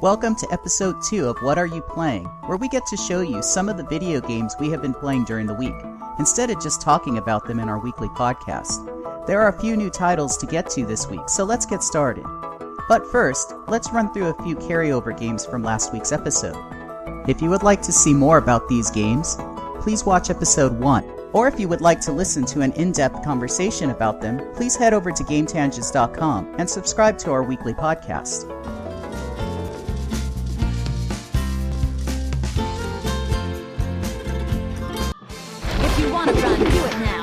Welcome to episode 2 of What Are You Playing, where we get to show you some of the video games we have been playing during the week, instead of just talking about them in our weekly podcast. There are a few new titles to get to this week, so let's get started. But first, let's run through a few carryover games from last week's episode. If you would like to see more about these games, please watch episode 1. Or if you would like to listen to an in-depth conversation about them, please head over to GameTangents.com and subscribe to our weekly podcast. If you want to run, do it now.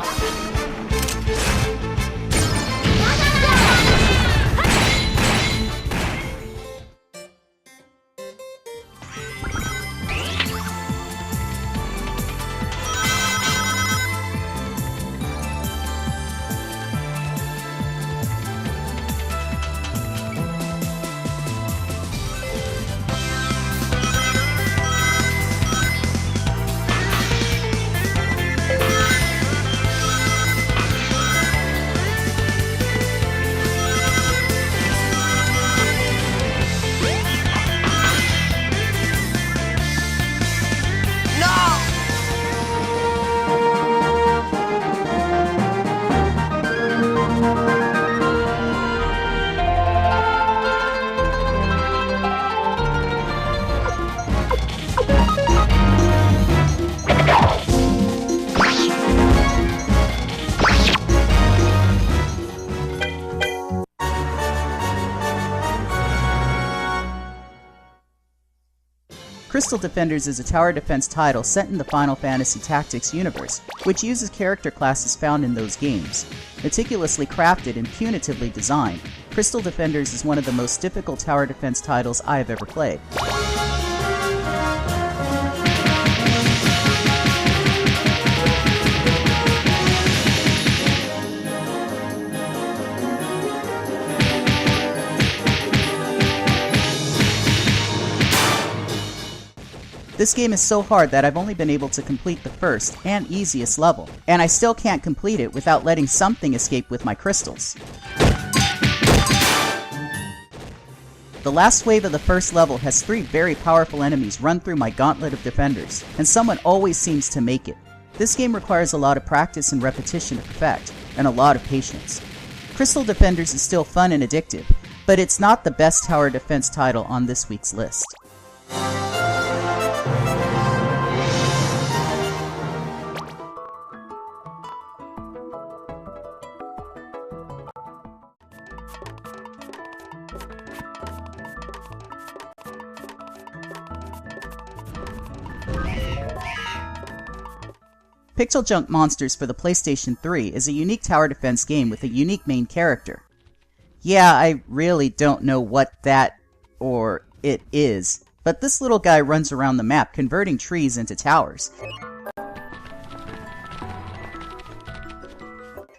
Crystal Defenders is a tower defense title set in the Final Fantasy Tactics universe, which uses character classes found in those games. Meticulously crafted and punitively designed, Crystal Defenders is one of the most difficult tower defense titles I have ever played. This game is so hard that I've only been able to complete the first and easiest level, and I still can't complete it without letting something escape with my crystals. The last wave of the first level has 3 very powerful enemies run through my gauntlet of defenders, and someone always seems to make it. This game requires a lot of practice and repetition to perfect, and a lot of patience. Crystal Defenders is still fun and addictive, but it's not the best tower defense title on this week's list. Pixel Junk Monsters for the PlayStation 3 is a unique tower defense game with a unique main character. Yeah, I really don't know what that or it is, but this little guy runs around the map converting trees into towers,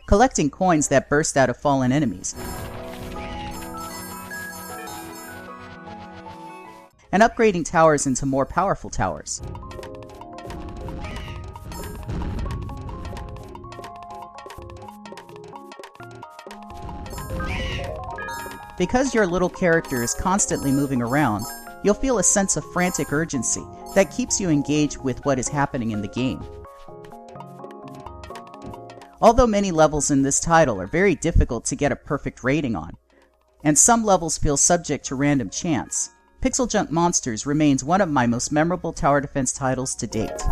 collecting coins that burst out of fallen enemies, and upgrading towers into more powerful towers. Because your little character is constantly moving around, you'll feel a sense of frantic urgency that keeps you engaged with what is happening in the game. Although many levels in this title are very difficult to get a perfect rating on, and some levels feel subject to random chance, Pixel Junk Monsters remains one of my most memorable tower defense titles to date.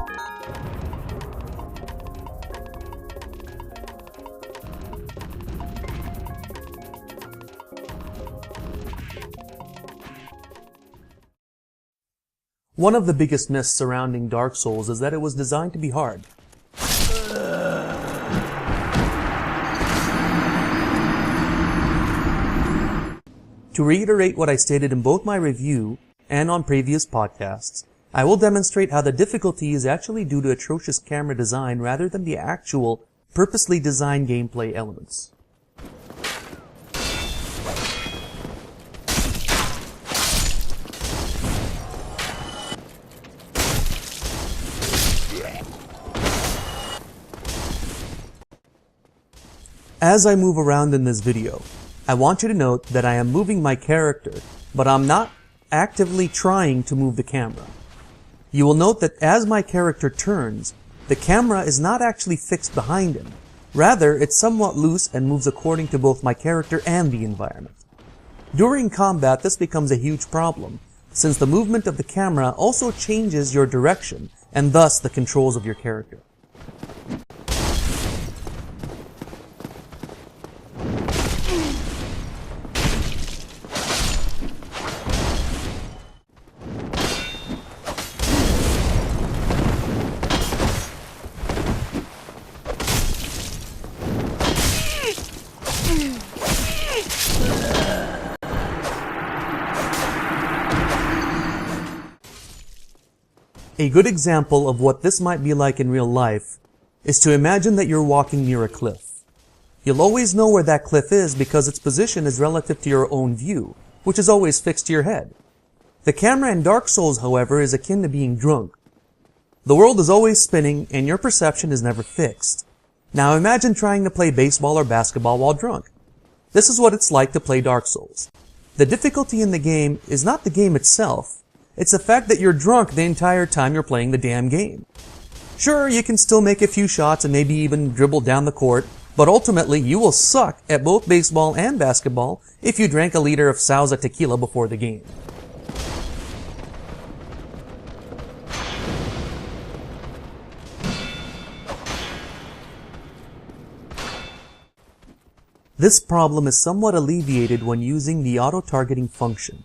One of the biggest myths surrounding Dark Souls is that it was designed to be hard. To reiterate what I stated in both my review and on previous podcasts, I will demonstrate how the difficulty is actually due to atrocious camera design rather than the actual, purposely designed gameplay elements. As I move around in this video, I want you to note that I am moving my character, but I'm not actively trying to move the camera. You will note that as my character turns, the camera is not actually fixed behind him. Rather, it's somewhat loose and moves according to both my character and the environment. During combat, this becomes a huge problem, since the movement of the camera also changes your direction, and thus the controls of your character. A good example of what this might be like in real life is to imagine that you're walking near a cliff. You'll always know where that cliff is because its position is relative to your own view, which is always fixed to your head. The camera in Dark Souls, however, is akin to being drunk. The world is always spinning and your perception is never fixed. Now imagine trying to play baseball or basketball while drunk. This is what it's like to play Dark Souls. The difficulty in the game is not the game itself, it's the fact that you're drunk the entire time you're playing the damn game. Sure, you can still make a few shots and maybe even dribble down the court, but ultimately you will suck at both baseball and basketball if you drank a liter of Sauza tequila before the game. This problem is somewhat alleviated when using the auto-targeting function.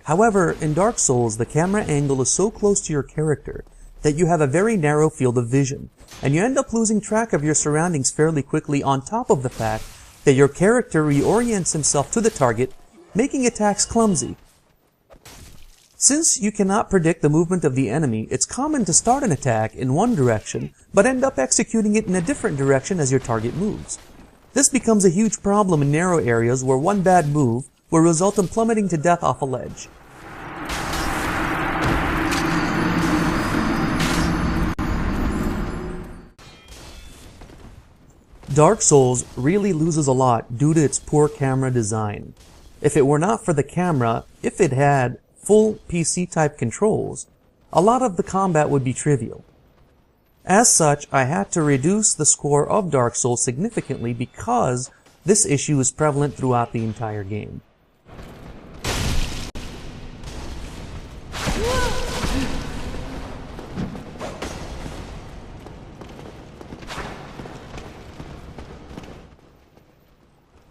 However, in Dark Souls, the camera angle is so close to your character that you have a very narrow field of vision, and you end up losing track of your surroundings fairly quickly on top of the fact that your character reorients himself to the target, making attacks clumsy. Since you cannot predict the movement of the enemy, it's common to start an attack in one direction, but end up executing it in a different direction as your target moves. This becomes a huge problem in narrow areas where one bad move will result in plummeting to death off a ledge. Dark Souls really loses a lot due to its poor camera design. If it were not for the camera, if it had full PC-type controls, a lot of the combat would be trivial. As such, I had to reduce the score of Dark Souls significantly because this issue is prevalent throughout the entire game.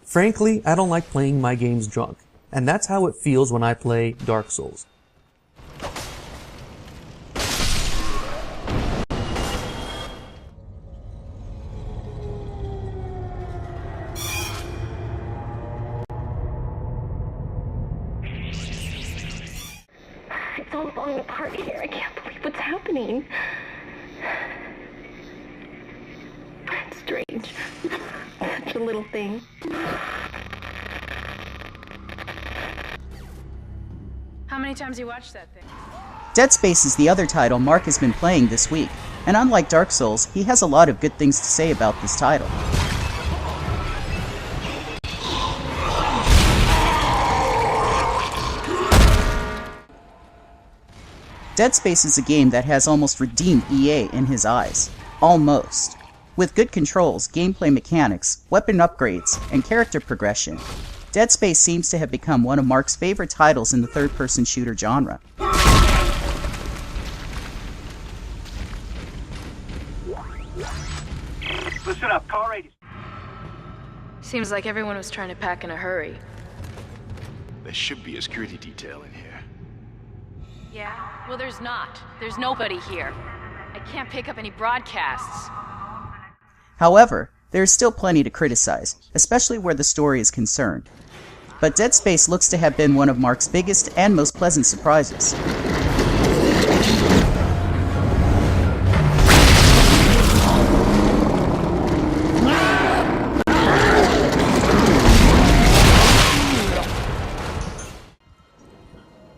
Frankly, I don't like playing my games drunk, and that's how it feels when I play Dark Souls. It's all falling apart here. I can't believe what's happening. It's strange. Such a little thing. How many times you watched that thing? Dead Space is the other title Mark has been playing this week, and unlike Dark Souls, he has a lot of good things to say about this title. Dead Space is a game that has almost redeemed EA in his eyes. Almost. With good controls, gameplay mechanics, weapon upgrades, and character progression, Dead Space seems to have become one of Mark's favorite titles in the third-person shooter genre. Listen up, car 80. Seems like everyone was trying to pack in a hurry. There should be a security detail in here. Yeah? Well, there's not. There's nobody here. I can't pick up any broadcasts. However, there is still plenty to criticize, especially where the story is concerned. But Dead Space looks to have been one of Mark's biggest and most pleasant surprises.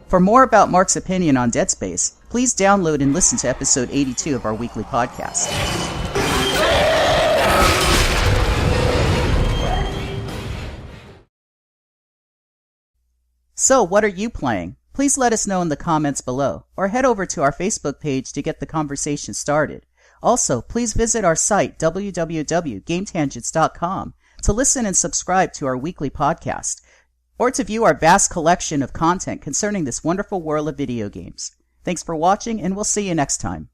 For more about Mark's opinion on Dead Space, please download and listen to episode 82 of our weekly podcast. So, what are you playing? Please let us know in the comments below, or head over to our Facebook page to get the conversation started. Also, please visit our site, www.gametangents.com, to listen and subscribe to our weekly podcast, or to view our vast collection of content concerning this wonderful world of video games. Thanks for watching, and we'll see you next time.